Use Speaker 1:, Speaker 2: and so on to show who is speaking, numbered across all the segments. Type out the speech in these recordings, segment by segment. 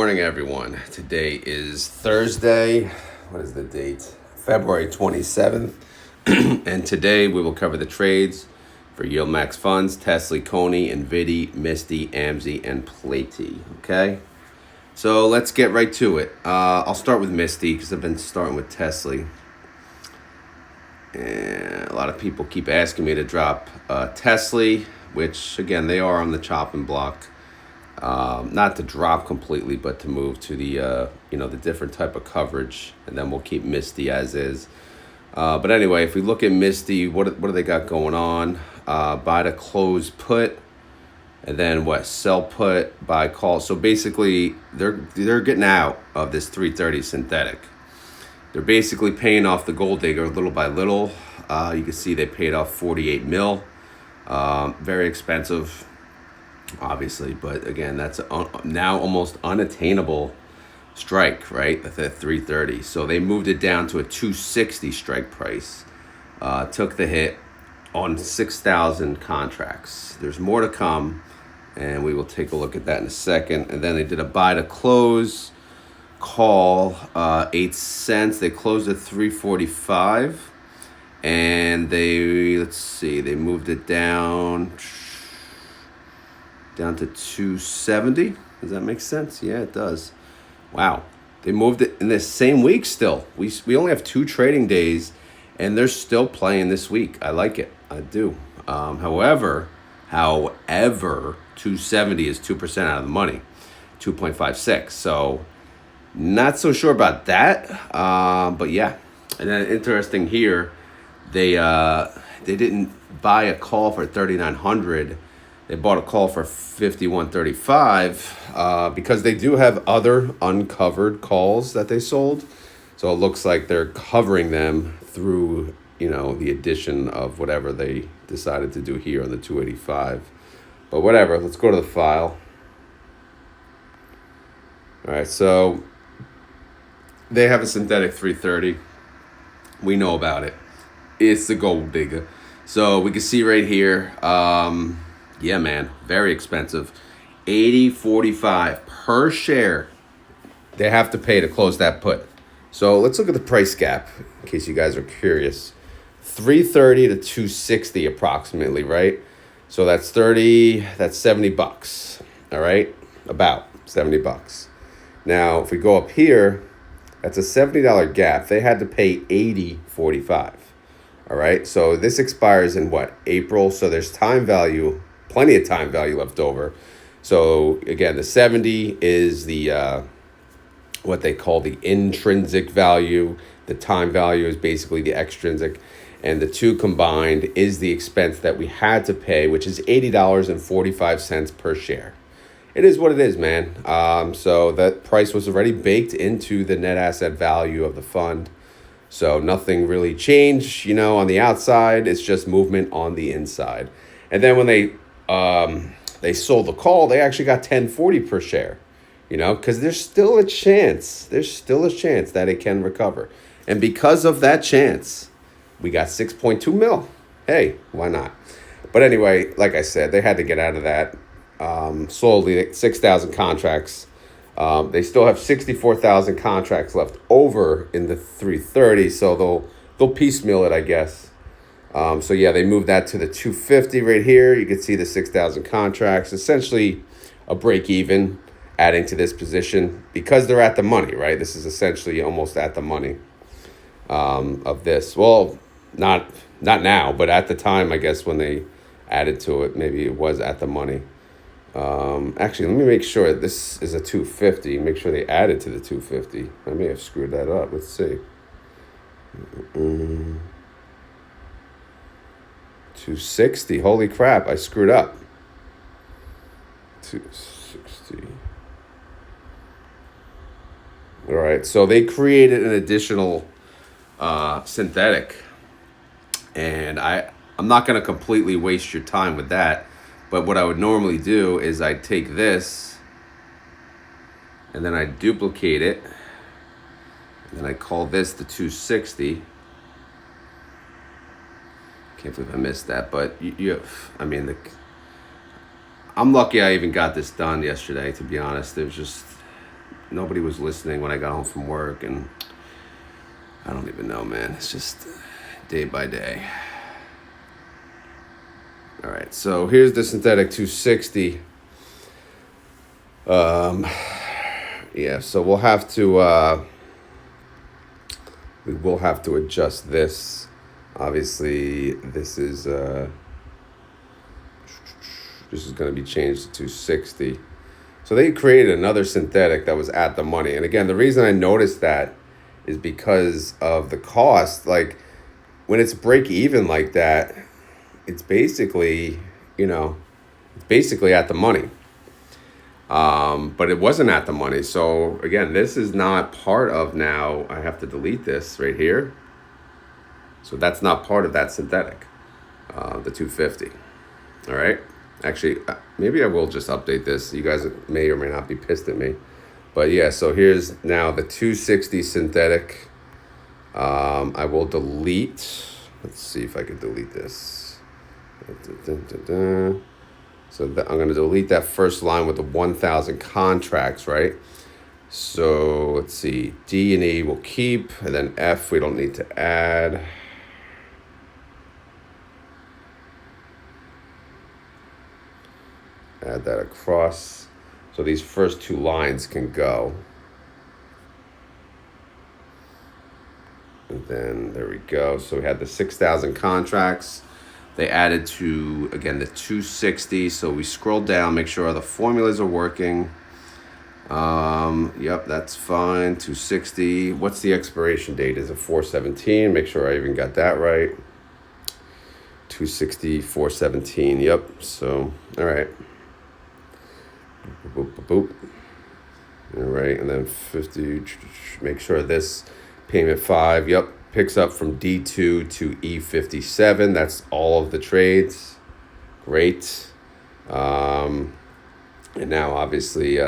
Speaker 1: Morning, everyone. Today is Thursday. What is the date? February 27th. And today we will cover the trades for YieldMax funds, Tesley, Coney, NVDY, Misty, AMZY, and PLTY. Okay, so let's get right to it. I'll start with Misty because I've been starting with Tesley. And a lot of people keep asking me to drop Tesley, which again, they are on the chopping block. Not to drop completely, but to move to the the different type of coverage, and then we'll keep Misty as is. But anyway, if we look at Misty, what do they got going on? Buy to close put, and then what? Sell put, buy call. So basically, they're getting out of this 330 synthetic. They're basically paying off the gold digger little by little. You can see they paid off 48 mil. Very expensive, obviously, but again, that's now almost unattainable strike, right? At 330. So they moved it down to a 260 strike price. Took the hit on 6,000 contracts. There's more to come, and we will take a look at that in a second. And then they did a buy to close call, 8 cents. They closed at 345, and they moved it down to 270. Does that make sense? Yeah, it does. Wow. They moved it in this same week still. We only have 2 trading days, and they're still playing this week. I like it. I do. However, 270 is 2% out of the money, 2.56. So not so sure about that. But yeah. And then interesting here, they didn't buy a call for 3,900. They bought a call for 51.35 because they do have other uncovered calls that they sold. So it looks like they're covering them through, the addition of whatever they decided to do here on the 285. But whatever, let's go to the file. All right, so they have a synthetic 330. We know about it. It's the gold digger. So we can see right here, yeah, man, very expensive. $80.45 per share they have to pay to close that put. So let's look at the price gap in case you guys are curious. 330 to 260 approximately, right? So that's 70 bucks. All right? About 70 bucks. Now, if we go up here, that's a $70 gap. They had to pay $80.45. All right? So this expires in what? April. So there's time value, plenty of time value left over. So again, the 70 is the what they call the intrinsic value. The time value is basically the extrinsic, and the two combined is the expense that we had to pay, which is $80.45 per share. It is what it is, man. So that price was already baked into the net asset value of the fund. So nothing really changed, on the outside. It's just movement on the inside. And then when they sold the call, they actually got $10.40 per share, because there's still a chance. There's still a chance that it can recover. And because of that chance, we got 6.2 mil. Hey, why not? But anyway, like I said, they had to get out of that. Slowly, 6,000 contracts. They still have 64,000 contracts left over in the 330, so they'll piecemeal it, I guess. So yeah, they moved that to the 250 right here. You can see the 6,000 contracts, essentially a break even, adding to this position because they're at the money, right? This is essentially almost at the money of this. Well, not now, but at the time, I guess when they added to it, maybe it was at the money. Actually, let me make sure this is a 250. Make sure they added to the 250. I may have screwed that up. Let's see. 260. Holy crap, I screwed up. 260. All right, so they created an additional synthetic, and I'm not going to completely waste your time with that, but what I would normally do is I'd take this, and then I'd duplicate it, and then I call this the 260. Can't believe I missed that, but I'm lucky I even got this done yesterday, to be honest. There's just nobody was listening when I got home from work, and I don't even know, man. It's just day by day. All right, so here's the synthetic 260. Yeah, so we'll have to we will have to adjust this. Obviously, this is going to be changed to 260. So they created another synthetic that was at the money. And again, the reason I noticed that is because of the cost. Like, when it's break even like that, it's basically, it's basically at the money. But it wasn't at the money. So again, this is not part of now. I have to delete this right here. So that's not part of that synthetic, the 250. All right. Actually, maybe I will just update this. You guys may or may not be pissed at me. But yeah, so here's now the 260 synthetic. I will delete. Let's see if I can delete this. So I'm going to delete that first line with the 1,000 contracts, right? So let's see. D and E will keep, and then F we don't need to add. Add that across. So these first two lines can go. And then there we go. So we had the 6,000 contracts. They added to, again, the 260. So we scroll down, make sure all the formulas are working. Yep, that's fine. 260. What's the expiration date? Is it 4/17? Make sure I even got that right. 260, 4/17. Yep. So, all right. Boop, boop, boop. All right, and then 50. Make sure this payment 5. Yep. Picks up from D2 to E57. That's all of the trades. Great. And now, obviously,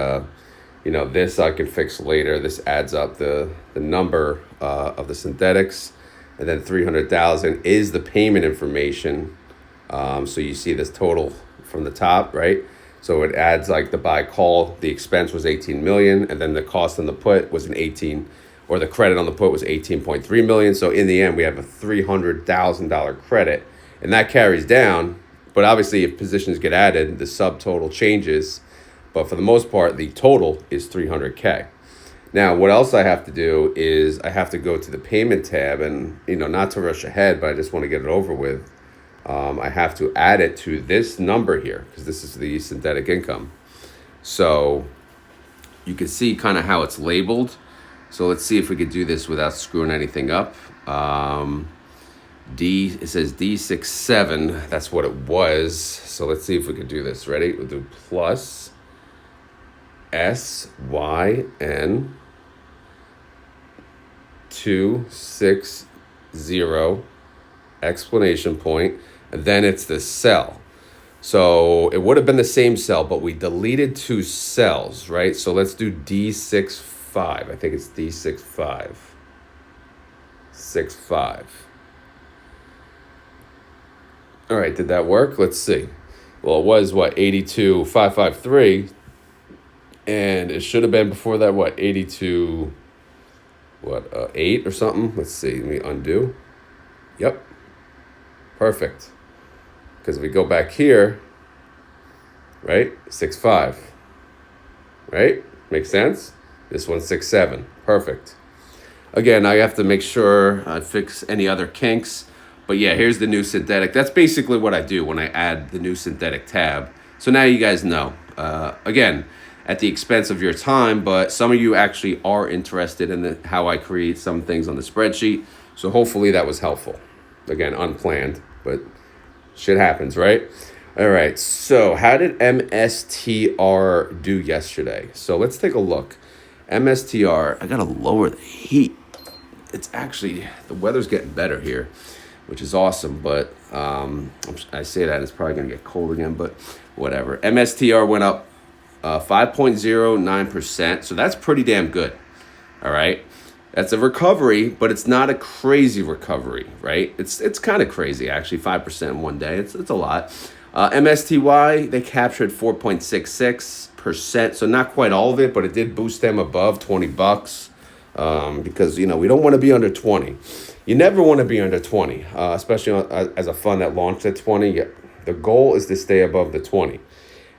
Speaker 1: this I can fix later. This adds up the number of the synthetics. And then 300,000 is the payment information. So you see this total from the top, right? So it adds like the buy call. The expense was 18 million. And then the cost on the put was or the credit on the put was 18.3 million. So in the end, we have a $300,000 credit, and that carries down. But obviously, if positions get added, the subtotal changes. But for the most part, the total is 300K. Now, what else I have to do is I have to go to the payment tab, and not to rush ahead, but I just want to get it over with. I have to add it to this number here because this is the synthetic income. So you can see kind of how it's labeled. So let's see if we could do this without screwing anything up. It says D67. That's what it was. So let's see if we could do this. Ready? We'll do plus SYN 260 exclamation point, and then it's the cell. So it would have been the same cell, but we deleted 2 cells, right? So let's do D65. I think it's D65. 65. All right, did that work? Let's see. Well, it was 82,553, and it should have been before that 82, 8 or something. Let's see. Let me undo. Yep. Perfect. Because if we go back here, right? 6.5. Right? Makes sense? This one's 6.7. Perfect. Again, I have to make sure I fix any other kinks. But yeah, here's the new synthetic. That's basically what I do when I add the new synthetic tab. So now you guys know. Again, at the expense of your time, but some of you actually are interested in how I create some things on the spreadsheet. So hopefully that was helpful. Again, unplanned, but shit happens, right? All right, so how did MSTR do yesterday? So let's take a look. MSTR, I gotta lower the heat. It's actually, the weather's getting better here, which is awesome, but I say that, it's probably gonna get cold again, but whatever. MSTR went up 5.09%, so that's pretty damn good, all right? That's a recovery, but it's not a crazy recovery, right? It's kind of crazy, actually, 5% in one day. It's a lot. MSTY, they captured 4.66%. 8%. So not quite all of it, but it did boost them above $20. Because, you know, we don't want to be under 20. You never want to be under 20, especially as a fund that launched at 20. The goal is to stay above the 20.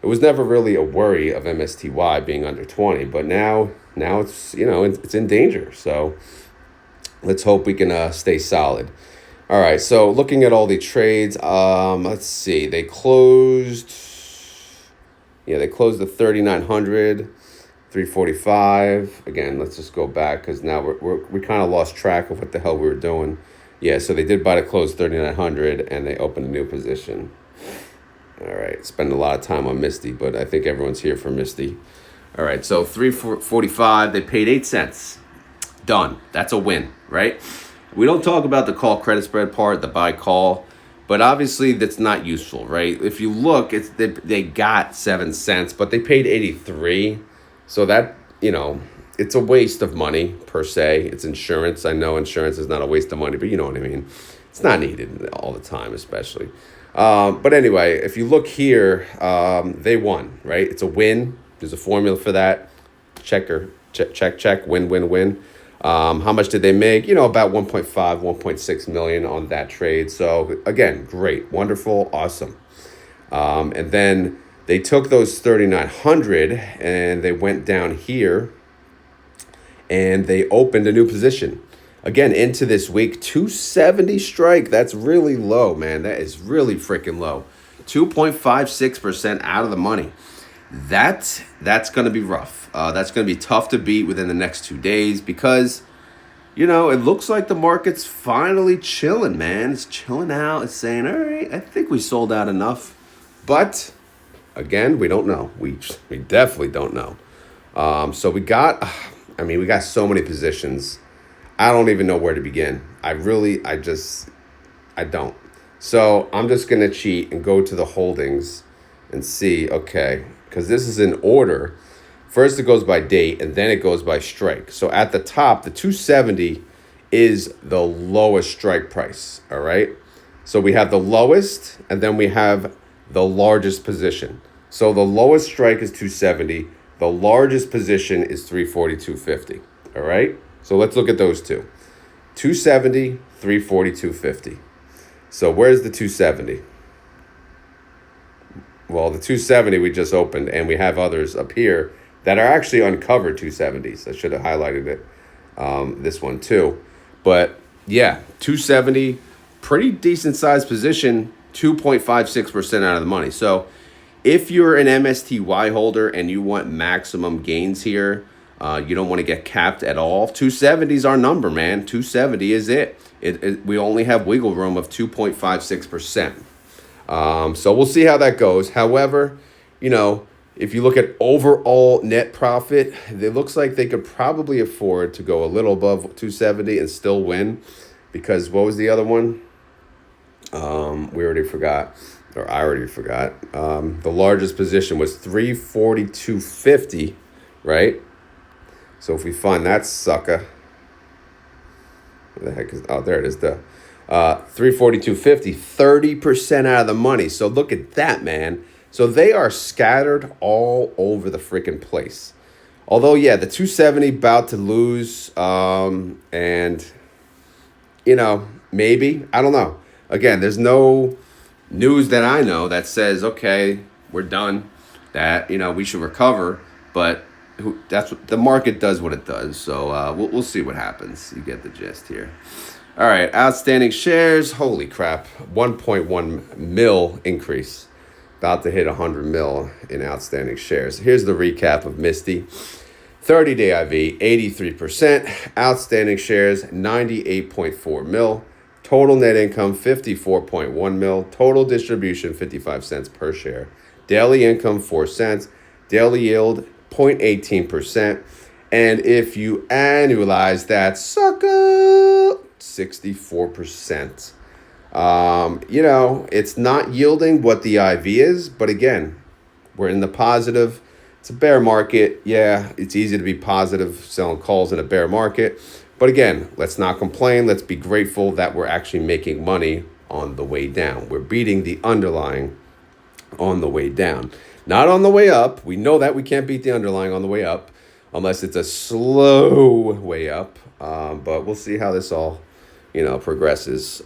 Speaker 1: It was never really a worry of MSTY being under 20, but now it's, you know, it's in danger. So let's hope we can stay solid. All right, so looking at all the trades, let's see. They closed the 3,900. 345. Again, let's just go back because now we kind of lost track of what the hell we were doing. Yeah, so they did buy to close 3,900 and they opened a new position. All right, spend a lot of time on Misty, but I think everyone's here for Misty. All right, so 345, they paid 8 cents. Done. That's a win, right? We don't talk about the call credit spread part, the buy call, but obviously that's not useful, right? If you look, they got 7 cents, but they paid 83. So that, you know, it's a waste of money per se. It's insurance. I know insurance is not a waste of money, but you know what I mean. It's not needed all the time, especially. But anyway, if you look here, they won, right? It's a win. There's a formula for that. Check, win, win, win. How much did they make? You know, about 1.5, 1.6 million on that trade. So again, great, wonderful, awesome. And then they took those 3,900 and they went down here and they opened a new position. Again, into this week, 270 strike. That's really low, man. That is really freaking low. 2.56% out of the money. That's going to be rough. That's going to be tough to beat within the next 2 days because, you know, it looks like the market's finally chilling, man. It's chilling out. It's saying, all right, I think we sold out enough. But again, we don't know. We definitely don't know. So we got so many positions. I don't even know where to begin. I don't. So I'm just going to cheat and go to the holdings and see, okay, because this is in order. First it goes by date and then it goes by strike. So at the top, the 270 is the lowest strike price, all right? So we have the lowest and then we have the largest position. So the lowest strike is 270. The largest position is 342.50. All right. So let's look at those two. 270, 342.50. So where's the 270? Well, the 270 we just opened, and we have others up here that are actually uncovered 270s. I should have highlighted it. This one too. But yeah, 270, pretty decent sized position. 2.56% out of the money. So if you're an MSTY holder and you want maximum gains here, you don't want to get capped at all. 270 is our number, man. 270 is it. We only have wiggle room of 2.56%. So we'll see how that goes. However, you know, if you look at overall net profit, it looks like they could probably afford to go a little above 270 and still win. Because what was the other one? We already forgot, or I already forgot. The largest position was 342.50, right? So if we find that sucker, what the heck is? Oh, there it is. The 342.50, 30% out of the money. So look at that, man. So they are scattered all over the freaking place. Although, yeah, the 270 about to lose, and you know, maybe, I don't know. Again, there's no news that I know that says, okay, we're done, that, you know, we should recover. But that's what the market does, what it does. So we'll see what happens. You get the gist here. All right, outstanding shares. Holy crap, 1.1 mil increase. About to hit 100 mil in outstanding shares. Here's the recap of Misty. 30-day IV, 83%. Outstanding shares, 98.4 mil. Total net income, 54.1 mil. Total distribution, 55 cents per share. Daily income, 4 cents. Daily yield, 0.18%. And if you annualize that sucker, 64%. You know, it's not yielding what the IV is, but again, we're in the positive. It's a bear market. Yeah, it's easy to be positive selling calls in a bear market. But again, let's not complain. Let's be grateful that we're actually making money on the way down. We're beating the underlying on the way down. Not on the way up. We know that we can't beat the underlying on the way up unless it's a slow way up. But we'll see how this all, progresses.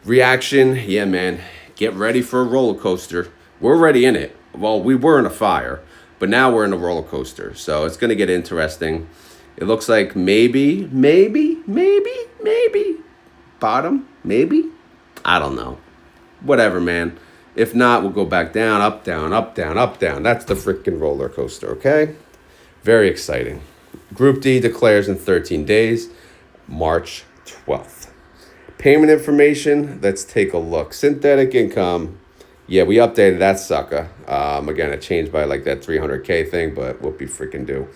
Speaker 1: Reaction, yeah, man. Get ready for a roller coaster. We're already in it. Well, we were in a fire, but now we're in a roller coaster. So it's going to get interesting. It looks like maybe, bottom, maybe. I don't know. Whatever, man. If not, we'll go back down, up, down, up, down, up, down. That's the freaking roller coaster, okay? Very exciting. Group D declares in 13 days, March 12th. Payment information, let's take a look. Synthetic income, yeah, we updated that sucker. Again, it changed by like that 300K thing, but whoopie freaking do.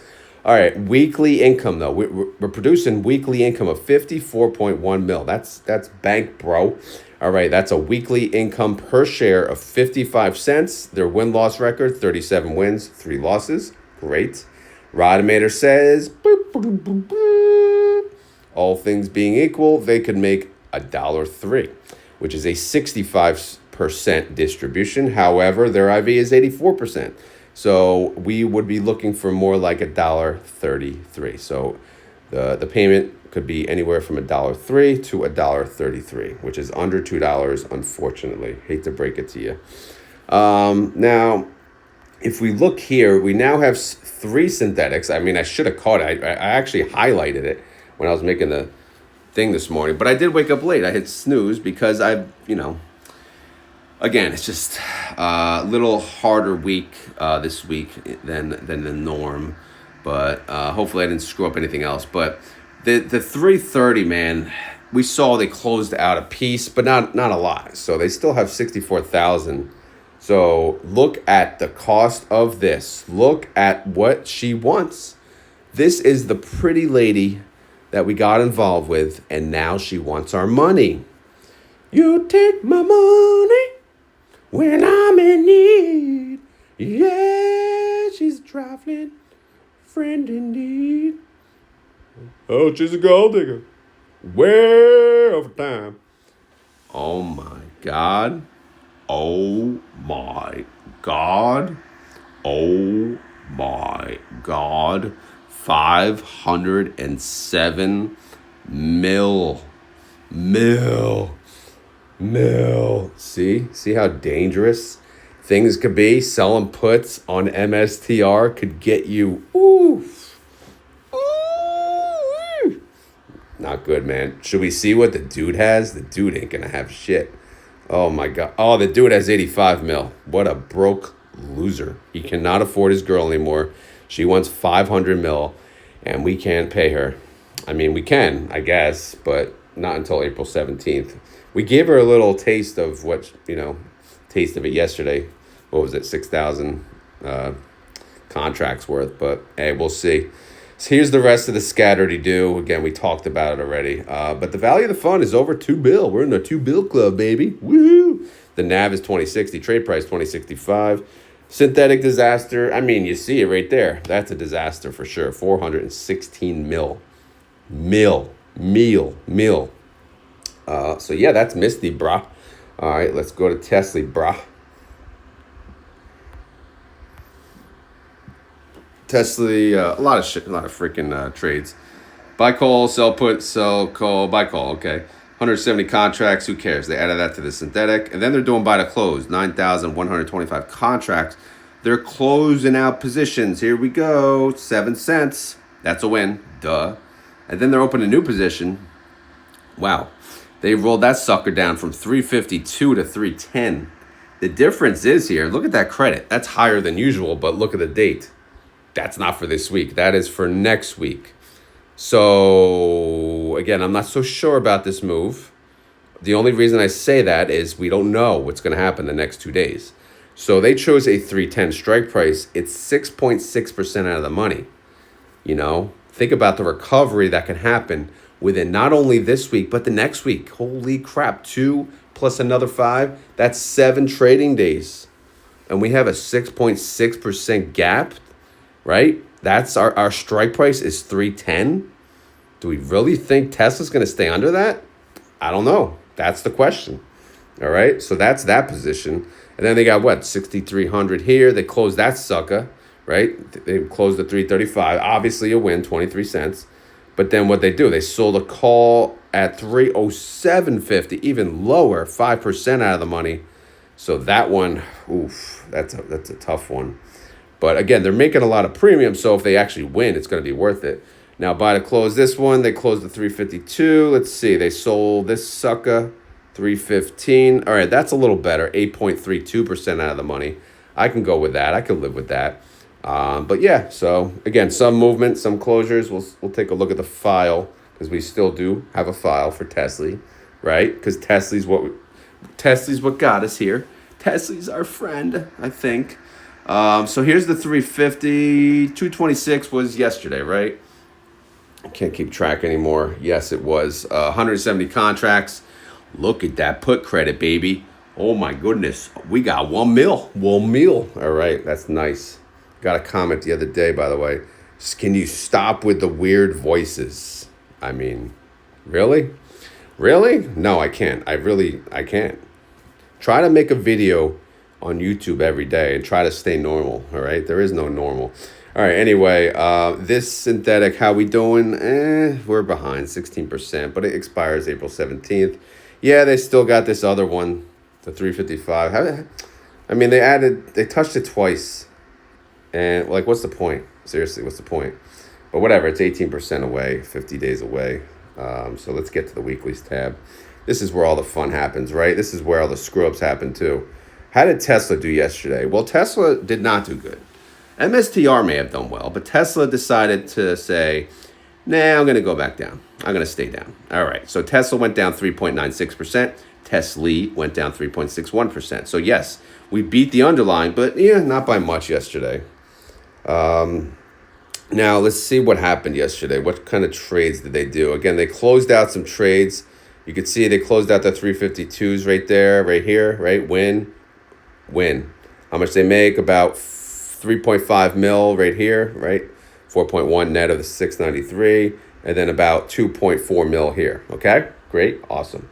Speaker 1: All right, weekly income though. We're producing weekly income of 54.1 mil. That's bank, bro. All right, that's a weekly income per share of 55 cents. Their win-loss record, 37 wins, 3 losses. Great. Rodemator says, boop, boop, boop, boop. All things being equal, they could make $1.03, which is a 65% distribution. However, their IV is 84%. So we would be looking for more like $1.33. So the payment could be anywhere from $1.03 to $1.33, which is under $2, unfortunately. Hate to break it to you. Now, if we look here, we now have 3 synthetics. I mean, I should have caught it. I actually highlighted it when I was making the thing this morning. But I did wake up late. I hit snooze because again, it's just a little harder week this week than the norm. But hopefully I didn't screw up anything else. But the 330, man, we saw they closed out a piece, but not a lot. So they still have 64,000. So look at the cost of this. Look at what she wants. This is the pretty lady that we got involved with, and now she wants our money. You take my money when I'm in need. Yeah, she's a trifling friend indeed. Oh, she's a gold digger. Way over time. Oh my God. Oh my God. Oh my God. 507 mil. See how dangerous things could be? Selling puts on MSTR could get you, not good, man. Should we see what the dude has? The dude ain't gonna have shit. Oh my God. Oh, the dude has 85 mil. What a broke loser. He cannot afford his girl anymore. She wants 500 mil, and we can't pay her. I mean, we can, I guess, but not until April 17th. We gave her a little taste of what, taste of it yesterday. What was it, 6,000 contracts worth, but hey, we'll see. So here's the rest of the scatter-de-do. Again, we talked about it already. But the value of the fund is over $2 billion. We're in the $2 billion club, baby. Woohoo! The NAV is 2060. Trade price 2065. Synthetic disaster. I mean, you see it right there. That's a disaster for sure. 416 mil. So yeah, that's Misty, brah. All right, let's go to Tesley, brah. Tesley, a lot of freaking trades. Buy call, sell put, sell call, buy call. Okay, 170 contracts. Who cares? They added that to the synthetic, and then they're doing buy to close. 9,125 contracts. They're closing out positions. Here we go. 7 cents. That's a win. Duh. And then they're opening a new position. Wow. They rolled that sucker down from 352 to 310. The difference is here. Look at that credit. That's higher than usual, but look at the date. That's not for this week. That is for next week. So, again, I'm not so sure about this move. The only reason I say that is we don't know what's going to happen the next 2 days. So they chose a 310 strike price. It's 6.6% out of the money. Think about the recovery that can happen within not only this week, but the next week. Holy crap, 2 plus another 5. That's 7 trading days. And we have a 6.6% gap, right? That's our strike price is 310. Do we really think Tesla's going to stay under that? I don't know. That's the question. All right, so that's that position. And then they got what, 6,300 here. They closed that sucker, right? They closed at 335. Obviously a win, 23 cents. But then what they do, they sold a call at 307.50, even lower, 5% out of the money. So that one, oof, that's a tough one. But again, they're making a lot of premium, so if they actually win, it's going to be worth it. Now, by the close this one, they closed at 352. Let's see, they sold this sucker 315. All right, that's a little better, 8.32% out of the money. I can go with that. I can live with that. But yeah, so again, some movement, some closures. We'll take a look at the file because we still do have a file for Tesley, right? Because Tesley's what got us here. Tesley's our friend, I think. So here's the 350. 226 was yesterday, right? I can't keep track anymore. Yes, it was. 170 contracts. Look at that put credit, baby. Oh my goodness. We got 1 mil. 1 mil. All right, that's nice. Got a comment the other day, by the way. Can you stop with the weird voices? I mean, really? Really? No, I can't. I can't. Try to make a video on YouTube every day and try to stay normal, all right? There is no normal. All right, anyway, this synthetic, how we doing? We're behind 16%, but it expires April 17th. Yeah, they still got this other one, the 355. I mean, they touched it twice. And, like, what's the point? Seriously, what's the point? But whatever, it's 18% away, 50 days away. So let's get to the weeklies tab. This is where all the fun happens, right? This is where all the screw-ups happen, too. How did Tesla do yesterday? Well, Tesla did not do good. MSTR may have done well, but Tesla decided to say, nah, I'm going to go back down. I'm going to stay down. All right, so Tesla went down 3.96%. TSLY went down 3.61%. So, yes, we beat the underlying, but, yeah, not by much yesterday. Now, let's see what happened yesterday. What kind of trades did they do? Again, they closed out some trades. You can see they closed out the 352s right there, right here, right? Win. How much they make? About 3.5 mil right here, right? 4.1 net of the 693, and then about 2.4 mil here. Okay, great, awesome.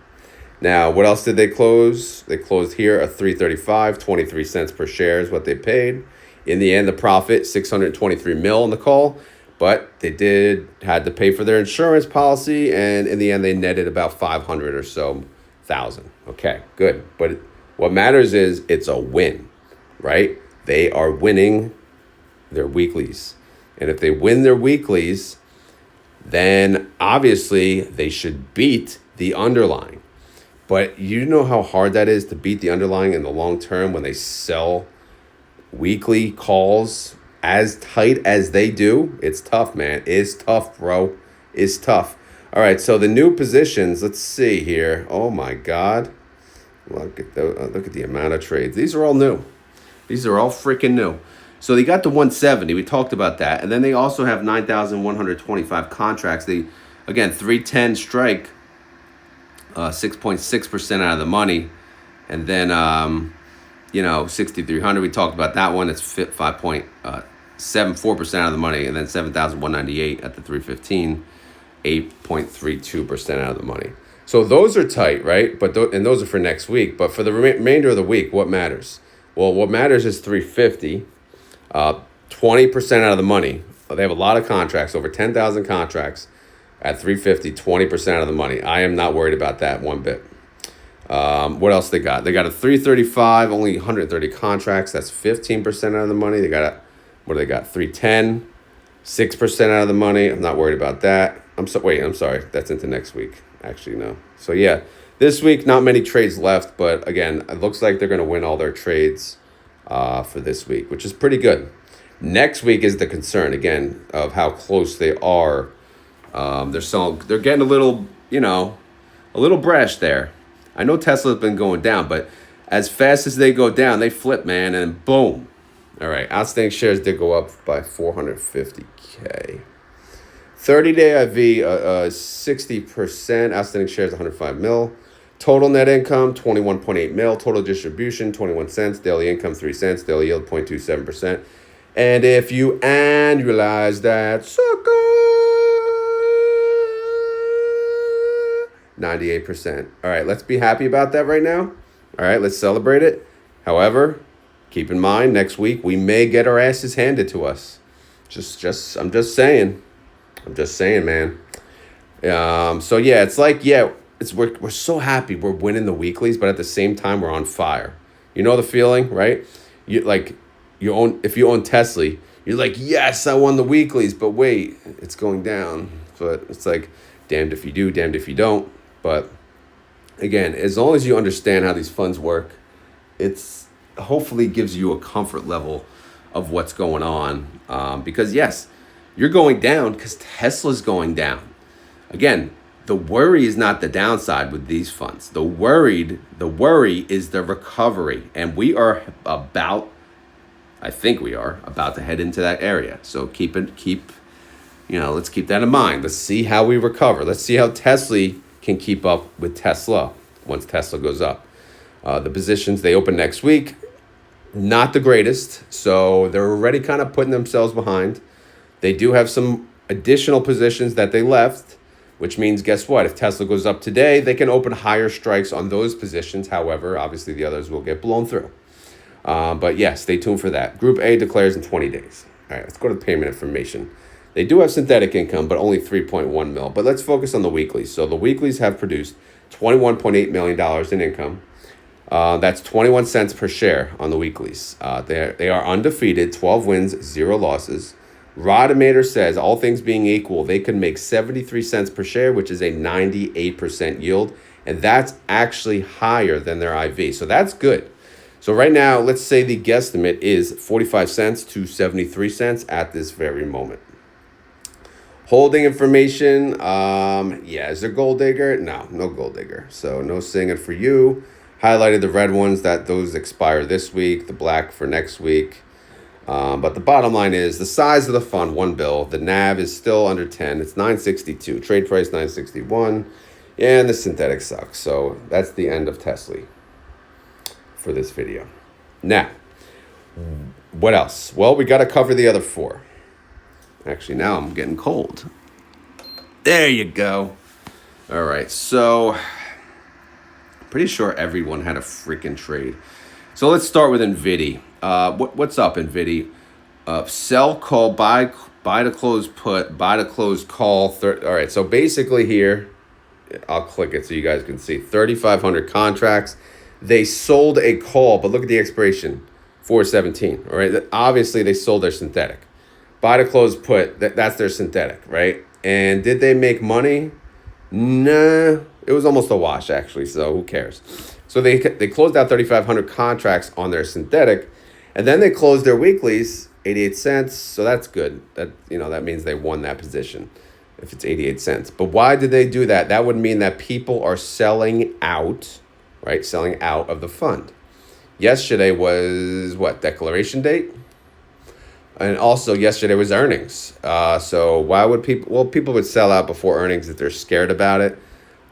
Speaker 1: Now, what else did they close? They closed here at 335, 23 cents per share is what they paid. In the end, the profit, 623 mil in the call, but they had to pay for their insurance policy, and in the end, they netted about 500 or so thousand. Okay, good. But what matters is it's a win, right? They are winning their weeklies. And if they win their weeklies, then obviously they should beat the underlying. But you know how hard that is to beat the underlying in the long term when they sell weekly calls as tight as they do? It's tough, man. It's tough, bro. It's tough. All right, so the new positions, let's see here. Oh, my God. Look at the amount of trades. These are all new. These are all freaking new. So they got to 170. We talked about that. And then they also have 9,125 contracts. Again, 310 strike, 6.6% out of the money. And then, 6,300. We talked about that one. It's 5.74% out of the money. And then 7,198 at the 315, 8.32% out of the money. So those are tight, right? And those are for next week. But for the remainder of the week, what matters? Well, what matters is 350, 20% out of the money. They have a lot of contracts, over 10,000 contracts at 350, 20% out of the money. I am not worried about that one bit. What else they got? They got a 335, only 130 contracts. That's 15% out of the money. They got 310, 6% out of the money. I'm not worried about that. I'm sorry. That's into next week. Actually, no. So, yeah, this week, not many trades left. But, again, it looks like they're going to win all their trades for this week, which is pretty good. Next week is the concern, again, of how close they are. They're getting a little brash there. I know Tesla's been going down, but as fast as they go down, they flip, man, and boom. All right, outstanding shares did go up by 450K. 30-day IV, 60%. Outstanding shares, 105 mil. Total net income, 21.8 mil. Total distribution, 21 cents. Daily income, 3 cents. Daily yield, 0.27%. And if you annualize that sucker, 98%. All right, let's be happy about that right now. All right, let's celebrate it. However, keep in mind, next week we may get our asses handed to us. I'm just saying. I'm just saying, man. So yeah, it's like, yeah, we're so happy we're winning the weeklies, but at the same time we're on fire. You know the feeling, right? If you own Tesley, you're like, yes, I won the weeklies, but wait, it's going down. But it's like, damned if you do, damned if you don't. But again, as long as you understand how these funds work, it's hopefully gives you a comfort level of what's going on. Because yes, you're going down because Tesla's going down. Again, the worry is not the downside with these funds. The worry is the recovery. And I think we are about to head into that area. So let's keep that in mind. Let's see how we recover. Let's see how Tesley can keep up with Tesla once Tesla goes up. The positions, they open next week. Not the greatest. So they're already kind of putting themselves behind. They do have some additional positions that they left, which means, guess what? If Tesla goes up today, they can open higher strikes on those positions. However, obviously the others will get blown through. But yeah, stay tuned for that. Group A declares in 20 days. All right, let's go to the payment information. They do have synthetic income, but only 3.1 mil. But let's focus on the weeklies. So the weeklies have produced $21.8 million in income. That's 21 cents per share on the weeklies. They are undefeated, 12 wins, 0 losses. Rodimator says, all things being equal, they could make 73 cents per share, which is a 98% yield. And that's actually higher than their IV. So that's good. So right now, let's say the guesstimate is 45 cents to 73 cents at this very moment. Holding information, is there gold digger? No gold digger. So no singing for you. Highlighted the red ones those expire this week, the black for next week. But the bottom line is the size of the fund, $1 billion. The NAV is still under 10. It's 962. Trade price 961. And the synthetic sucks. So that's the end of Tesley for this video. Now, what else? Well, we got to cover the other 4. Actually, now I'm getting cold. There you go. All right. So pretty sure everyone had a freaking trade. So let's start with NVDY. What's up, NVDY? Sell call, buy to close put, buy to close call. All right, so basically here, I'll click it so you guys can see. 3,500 contracts. They sold a call, but look at the expiration, 4/17. All right, obviously they sold their synthetic. Buy to close put, that's their synthetic, right? And did they make money? Nah, it was almost a wash actually. So who cares? So they closed out 3,500 contracts on their synthetic, and then they closed their weeklies 88 cents. So that's good. That means they won that position if it's 88 cents. But why did they do that? That would mean that people are selling out, right? Selling out of the fund. Yesterday was declaration date? And also yesterday was earnings. So why would people would sell out before earnings if they're scared about it.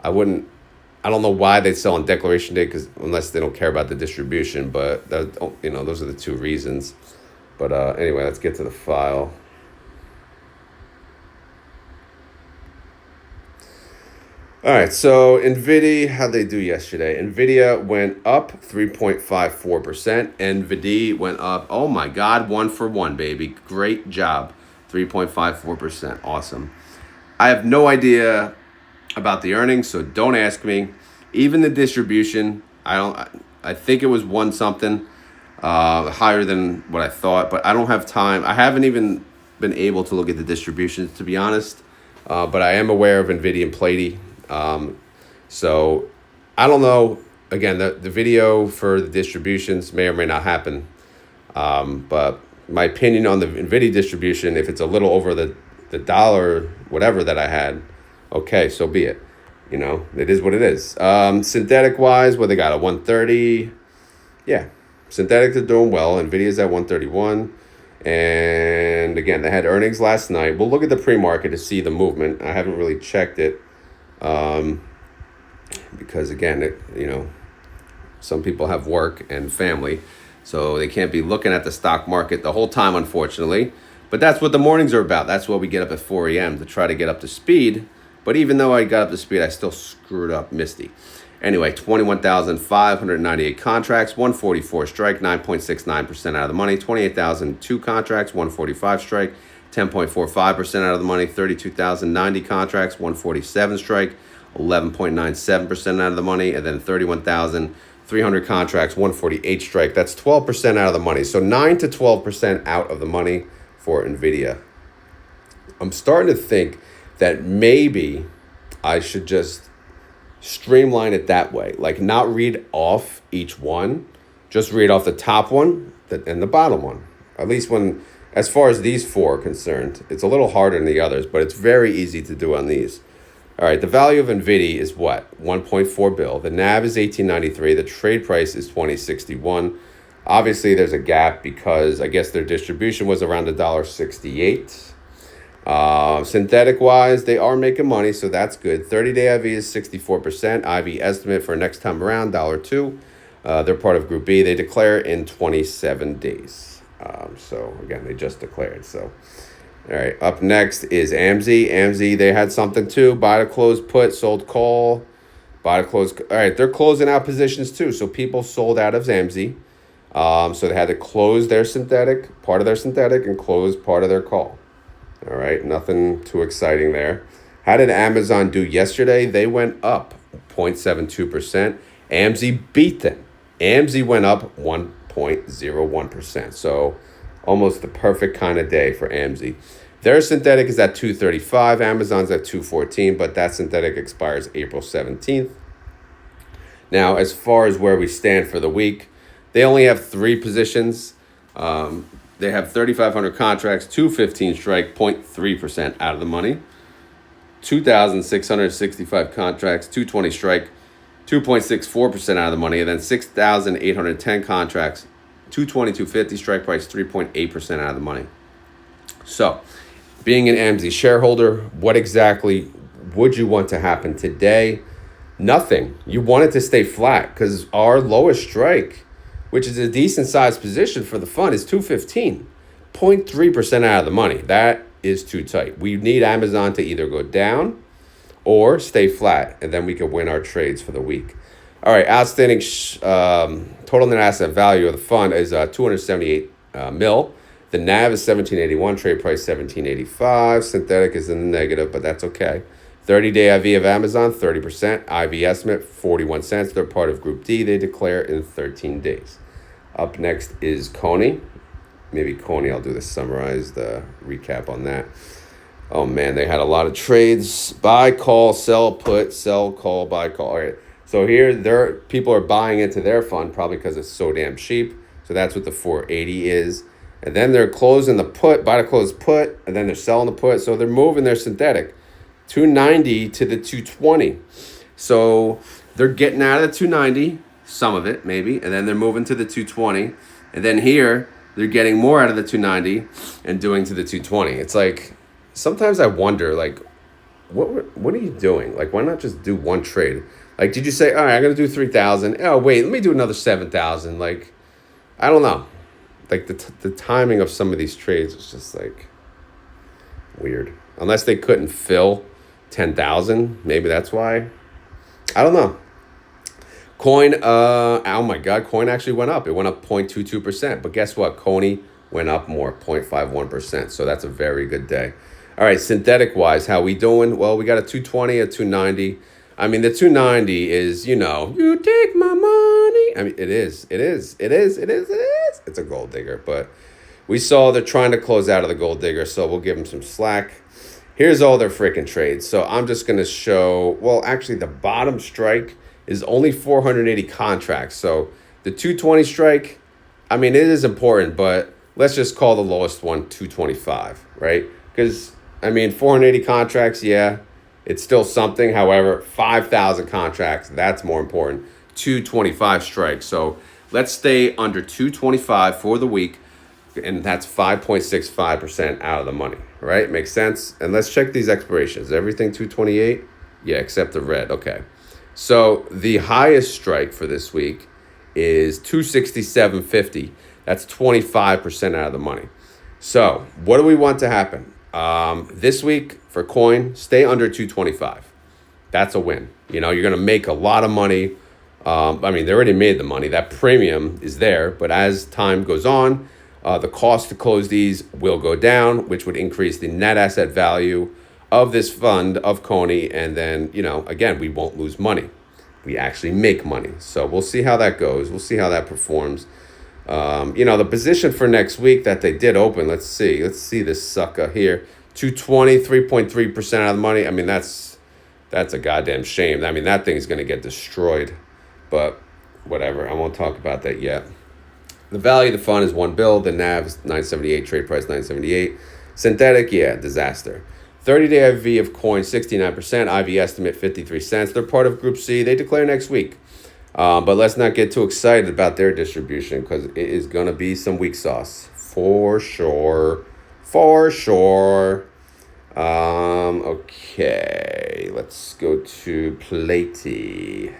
Speaker 1: I don't know why they sell on declaration day, unless they don't care about the distribution, but those are the 2 reasons. But anyway, let's get to the file. All right, so NVIDIA, how'd they do yesterday? NVIDIA went up 3.54%. NVDY went up, oh my God, 1 for 1, baby. Great job, 3.54%. Awesome. I have no idea about the earnings, so don't ask me. Even the distribution, I think it was 1 something higher than what I thought, but I don't have time. I haven't even been able to look at the distributions, to be honest, but I am aware of NVIDIA and PLTY. So I don't know. Again, the video for the distributions may or may not happen, but my opinion on the NVIDIA distribution, if it's a little over the dollar, whatever that I had, okay, so be it. It is what it is. Synthetic wise, they got a 130. Yeah, synthetics are doing well. NVIDIA's at 131. And again, they had earnings last night. We'll look at the pre-market to see the movement. I haven't really checked it because again, some people have work and family, so they can't be looking at the stock market the whole time, unfortunately. But that's what the mornings are about. That's why we get up at 4 a.m. to try to get up to speed. But even though I got up to speed, I still screwed up Misty. Anyway, 21,598 contracts, 144 strike, 9.69% out of the money. 28,002 contracts, 145 strike, 10.45% out of the money. 32,090 contracts, 147 strike, 11.97% out of the money. And then 31,300 contracts, 148 strike. That's 12% out of the money. So 9 to 12% out of the money for Nvidia. I'm starting to think that maybe I should just streamline it that way, like not read off each one, just read off the top one and the bottom one. At least as far as these four are concerned, it's a little harder than the others, but it's very easy to do on these. All right, the value of NVIDIA is what? 1.4 bill. The NAV is 1893. The trade price is 2061. Obviously, there's a gap because I guess their distribution was around $1.68. Synthetic wise, they are making money, so that's good. 30-day IV is 64%. IV estimate for next time around $2. They're part of Group B. They declare in 27 days. So again, they just declared. So, all right. Up next is AMZY. AMZY, they had something too. Buy to close put, sold call. Buy to close. All right, they're closing out positions too. So people sold out of AMZY. So they had to close their synthetic, part of their synthetic, and close part of their call. All right, nothing too exciting there. How did Amazon do yesterday? They went up 0.72%. AMZY beat them. AMZY went up 1.01%. So almost the perfect kind of day for AMZY. Their synthetic is at 235. Amazon's at 214, but that synthetic expires April 17th. Now, as far as where we stand for the week, they only have 3 positions. They have 3,500 contracts, 215 strike, 0.3% out of the money. 2,665 contracts, 220 strike, 2.64% out of the money. And then 6,810 contracts, 220, strike price, 3.8% out of the money. So, being an AMZY shareholder, what exactly would you want to happen today? Nothing. You want it to stay flat because our lowest strike, which is a decent sized position for the fund, is 215, 0.3% out of the money. That is too tight. We need Amazon to either go down or stay flat, and then we can win our trades for the week. All right, outstanding total net asset value of the fund is 278 mil. The NAV is 1781, trade price 1785. Synthetic is in the negative, but that's okay. 30-day IV of Amazon, 30%. IV estimate, 41 cents. They're part of Group D. They declare in 13 days. Up next is Coney. Maybe Coney, I'll do the summarized recap on that. Oh, man, they had a lot of trades. Buy, call, sell, put, sell, call, buy, call. All right. So here, people are buying into their fund probably because it's so damn cheap. So that's what the 480 is. And then they're closing the put, buy to close put, and then they're selling the put. So they're moving their synthetic 290 to the 220. So they're getting out of the 290, some of it maybe, and then they're moving to the 220. And then here, they're getting more out of the 290 and doing to the 220. It's like, sometimes I wonder, like, what are you doing? Like, why not just do one trade? Like, did you say, all right, I'm going to do 3,000. Oh, wait, let me do another 7,000. Like, I don't know. Like, the timing of some of these trades is just, like, weird. Unless they couldn't fill 10,000. Maybe that's why. I don't know. Coin, oh my God, Coin actually went up. It went up 0.22%. But guess what? Coney went up more, 0.51%. So that's a very good day. All right, synthetic-wise, how we doing? Well, we got a 220, a 290. I mean, the 290 is, you take my money. I mean, it is. It's a gold digger. But we saw they're trying to close out of the gold digger, so we'll give them some slack. Here's all their freaking trades. So I'm just going to show, well, actually, the bottom strike is only 480 contracts. So the 220 strike, I mean, it is important, but let's just call the lowest one 225, right? Because, I mean, 480 contracts, yeah, it's still something. However, 5,000 contracts, that's more important. 225 strikes. So let's stay under 225 for the week, and that's 5.65% out of the money, right? Makes sense? And let's check these expirations. Everything 228? Yeah, except the red. Okay. So the highest strike for this week is 267.50. That's 25% out of the money. So what do we want to happen? This week for Coin, stay under 225. That's a win. You know, you're going to make a lot of money. I mean, they already made the money. That premium is there. But as time goes on, the cost to close these will go down, which would increase the net asset value of this fund of Coney. And then, you know, again, we won't lose money. We actually make money. So we'll see how that goes. We'll see how that performs. You know, the position for next week that they did open, let's see this sucker here. 220, 3.3% out of the money. I mean, that's a goddamn shame. I mean, that thing's going to get destroyed. But whatever, I won't talk about that yet. The value of the fund is $1 billion. The NAV is 978, trade price 978. Synthetic, yeah, disaster. 30-day IV of coin, 69%. IV estimate, 53 cents. They're part of Group C. They declare next week. But let's not get too excited about their distribution because it is going to be some weak sauce. For sure. For sure. Okay. Let's go to PLTY.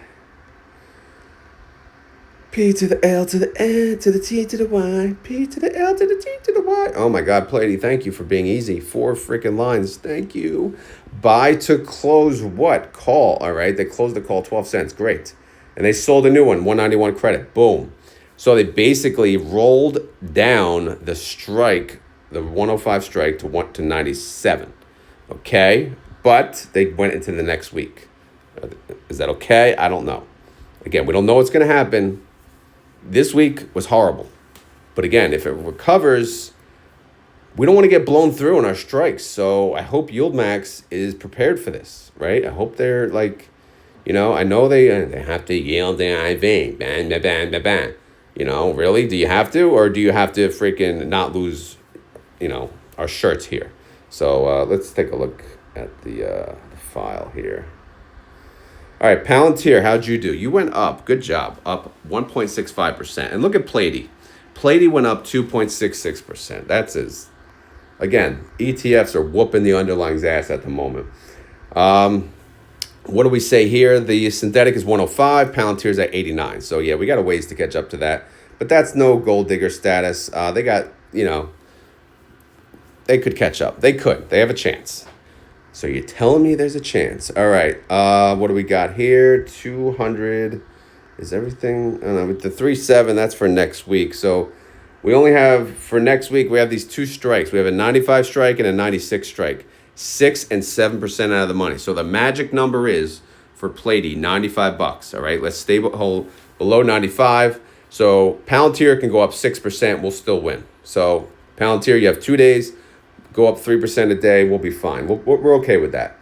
Speaker 1: P to the L to the N to the T to the Y. P to the L to the T to the Y. Oh my God, PLTY, thank you for being easy. 4 freaking lines. Thank you. Buy to close what? Call. All right. They closed the call 12 cents. Great. And they sold a new one, 191 credit. Boom. So they basically rolled down the strike, the 105 strike to 97. Okay. But they went into the next week. Is that okay? I don't know. Again, we don't know what's going to happen. This week was horrible. But again, if it recovers, we don't want to get blown through on our strikes. So I hope YieldMax is prepared for this, right? I hope they're like, you know, I know they have to yield the IV. Bang, bang, bang, bang, bang. You know, really? Do you have to? Or do you have to freaking not lose, you know, our shirts here? So let's take a look at the file here. All right, Palantir, how'd you do? You went up. Good job. Up 1.65%. And look at PLTY. PLTY went up 2.66%. That's as, again, ETFs are whooping the underlying's ass at the moment. What do we say here? The synthetic is 105. Palantir's at 89. So, yeah, we got a ways to catch up to that. But that's no gold digger status. They got, you know, they could catch up. They could. They have a chance. So you're telling me there's a chance. All right. What do we got here? 200. Is everything? I don't know. With the 3.7, that's for next week. So we only have, for next week, we have these 2 strikes. We have a 95 strike and a 96 strike. 6 and 7% out of the money. So the magic number is, for PLTY, $95. All right. Let's stay below 95. So Palantir can go up 6%. We'll still win. So Palantir, you have 2 days. Go up 3% a day, we'll be fine. We're okay with that.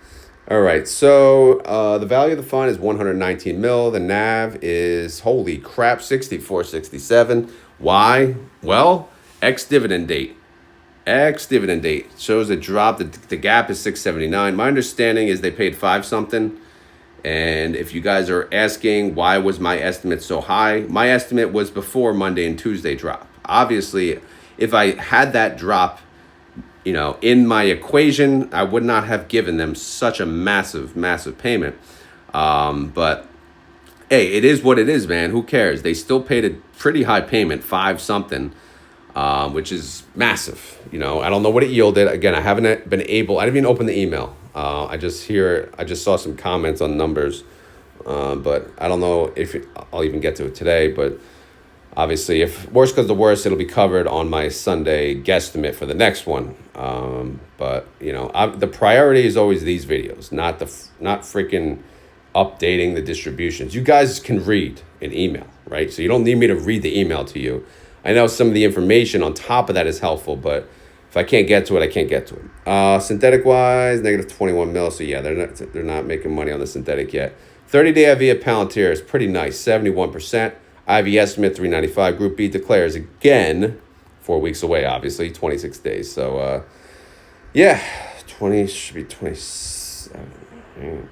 Speaker 1: All right, so the value of the fund is 119 mil. The NAV is, holy crap, 64.67. Why? Well, ex-dividend date. Ex-dividend date shows a drop. The gap is 679. My understanding is they paid 5 something. And if you guys are asking why was my estimate so high, my estimate was before Monday and Tuesday drop. Obviously, if I had that drop, you know, in my equation, I would not have given them such a massive, massive payment. But hey, it is what it is, man. Who cares? They still paid a pretty high payment, 5 something, which is massive. You know, I don't know what it yielded. Again, I haven't been able, I didn't even open the email. I just saw some comments on numbers, but I don't know if I'll even get to it today, but obviously, if worse comes to worse, it'll be covered on my Sunday guesstimate for the next one. But you know, the priority is always these videos, not freaking updating the distributions. You guys can read an email, right? So you don't need me to read the email to you. I know some of the information on top of that is helpful, but if I can't get to it, I can't get to it. Synthetic wise, negative 21 mil. So yeah, they're not making money on the synthetic yet. 30-day IV of Palantir is pretty nice, 71%. IV estimate 395. Group B declares again 4 weeks away, obviously 26 days. So yeah, 20 should be 27.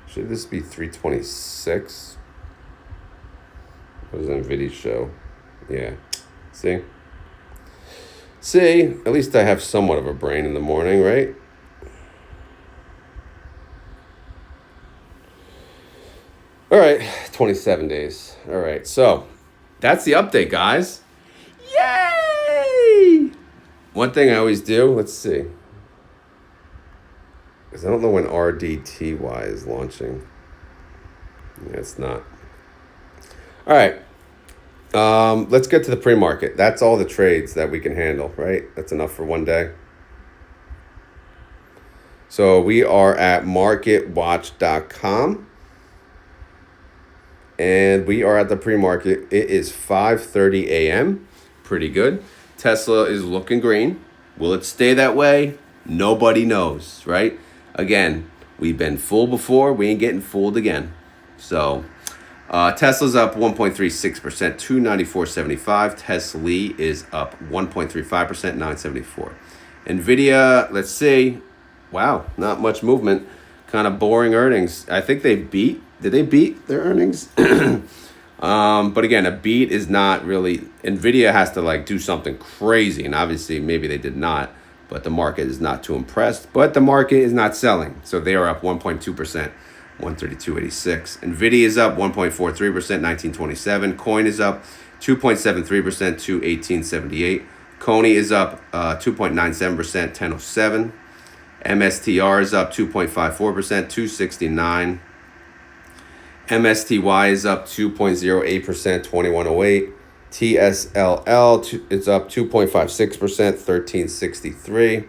Speaker 1: Should this be 326? What does NVDY show? Yeah. See, at least I have somewhat of a brain in the morning, right? All right, 27 days. All right, so that's the update, guys. Yay! One thing I always do, let's see. Because I don't know when RDTY is launching. Yeah, it's not. All right. Let's get to the pre-market. That's all the trades that we can handle, right? That's enough for one day. So we are at marketwatch.com. And we are at the pre-market. It is 5:30 a.m. Pretty good. Tesla is looking green. Will it stay that way? Nobody knows, right? Again, we've been fooled before. We ain't getting fooled again. So Tesla's up 1.36%, 294.75. Tesley is up 1.35%, 974. Nvidia, let's see. Wow, not much movement. Kind of boring earnings. I think they beat. Did they beat their earnings? But again, a beat is not really. Nvidia has to like do something crazy, and obviously maybe they did not. But the market is not too impressed. But the market is not selling, so they are up 1.2%. 132.86. Nvidia is up 1.43%, 1927. Coin is up 2.73% to 1878. Coney is up 2.97%, 1007. MSTR is up 2.54%, 269. MSTY is up 2.08%, 2108. TSLL is up 2.56%, 1363.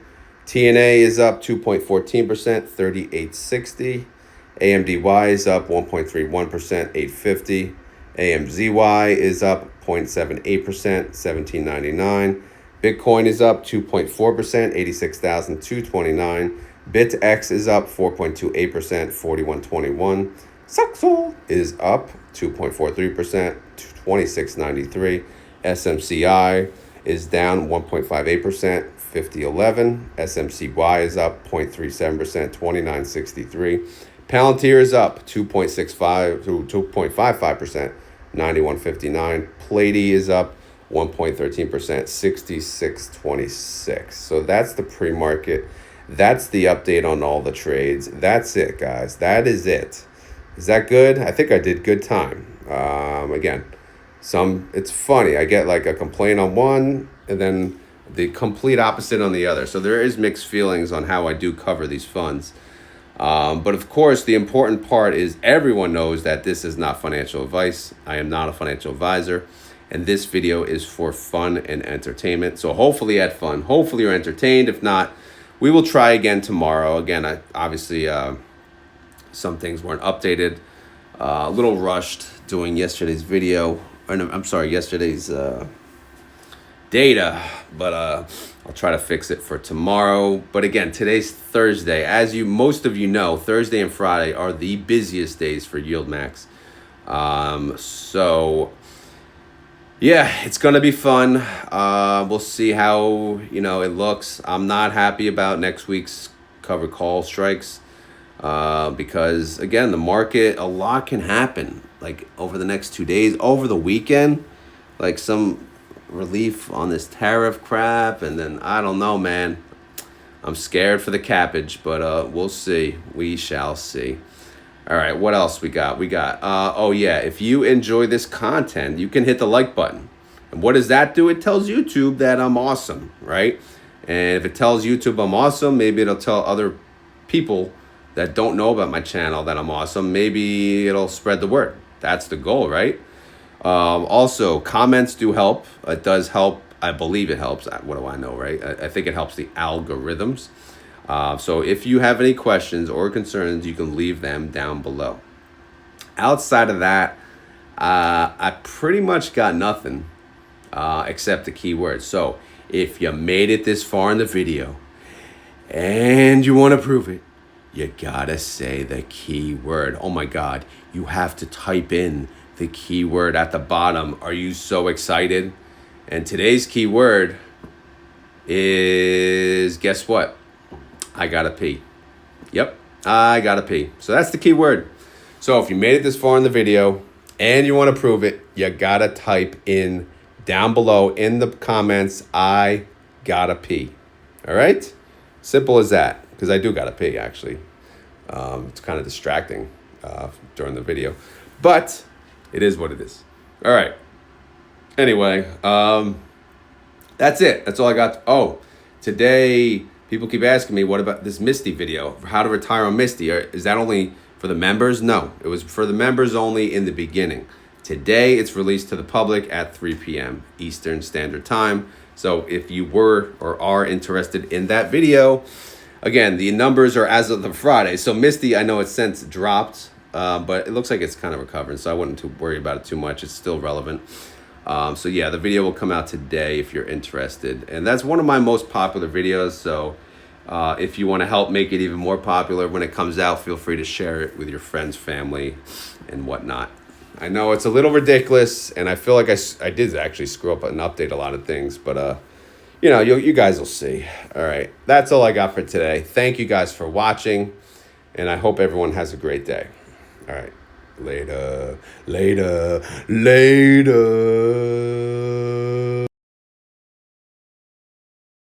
Speaker 1: TNA is up 2.14%, 3860. AMDY is up 1.31%, 850. AMZY is up 0.78%, 1799. Bitcoin is up 2.4%, 86,229. BitX is up 4.28%, 4121. Saxo is up 2.43%, 2693. SMCI is down 1.58%, 5011. SMCY is up 0.37%, 2963. Palantir is up 2.65 to 2.55%, 91.59. PLTY is up 1.13%, 66.26. So that's the pre-market. That's the update on all the trades. That's it, guys. That is it. Is that good? I think I did good time. Again, it's funny. I get like a complaint on one and then the complete opposite on the other. So there is mixed feelings on how I do cover these funds. But of course, the important part is everyone knows that this is not financial advice. I am not a financial advisor. And this video is for fun and entertainment. So hopefully you had fun. Hopefully you're entertained. If not, we will try again tomorrow. Again, obviously some things weren't updated. A little rushed doing yesterday's video. Or no, I'm sorry, yesterday's data. But I'll try to fix it for tomorrow. But again, today's Thursday. As most of you know, Thursday and Friday are the busiest days for YieldMax. So yeah, it's going to be fun. We'll see how, it looks. I'm not happy about next week's cover call strikes because, again, the market, a lot can happen, like over the next 2 days, over the weekend, like some relief on this tariff crap. And then, I don't know, man. I'm scared for the cappage, but we'll see. We shall see. All right, what else we got? Oh yeah, if you enjoy this content, you can hit the like button. And what does that do? It tells YouTube that I'm awesome, right? And if it tells YouTube I'm awesome, maybe it'll tell other people that don't know about my channel that I'm awesome. Maybe it'll spread the word. That's the goal, right? Also, comments do help. It does help. I believe it helps. What do I know, right? I think it helps the algorithms. So if you have any questions or concerns, you can leave them down below. Outside of that, I pretty much got nothing except the keywords. So if you made it this far in the video and you want to prove it, you gotta say the keyword. Oh my God, you have to type in the keyword at the bottom. Are you so excited? And today's keyword is, guess what? I gotta pee. Yep, I gotta pee. So that's the key word. So if you made it this far in the video and you want to prove it, you gotta type in down below in the comments, I gotta pee. All right? Simple as that, because I do gotta pee, actually. It's kind of distracting during the video, but it is what it is. All right. Anyway, that's it. That's all I got. Oh, today People keep asking me, what about this Misty video? How to retire on Misty? Is that only for the members? No, it was for the members only in the beginning. Today, it's released to the public at 3 p.m. Eastern Standard Time. So if you were or are interested in that video, again, the numbers are as of the Friday. So Misty, I know it's since dropped, but it looks like it's kind of recovering. So I wouldn't worry about it too much. It's still relevant. So yeah, the video will come out today if you're interested. And that's one of my most popular videos. So if you want to help make it even more popular when it comes out, feel free to share it with your friends, family, and whatnot. I know it's a little ridiculous, and I feel like I did actually screw up and update a lot of things, but you know, you guys will see. All right, that's all I got for today. Thank you guys for watching, and I hope everyone has a great day. All right, later.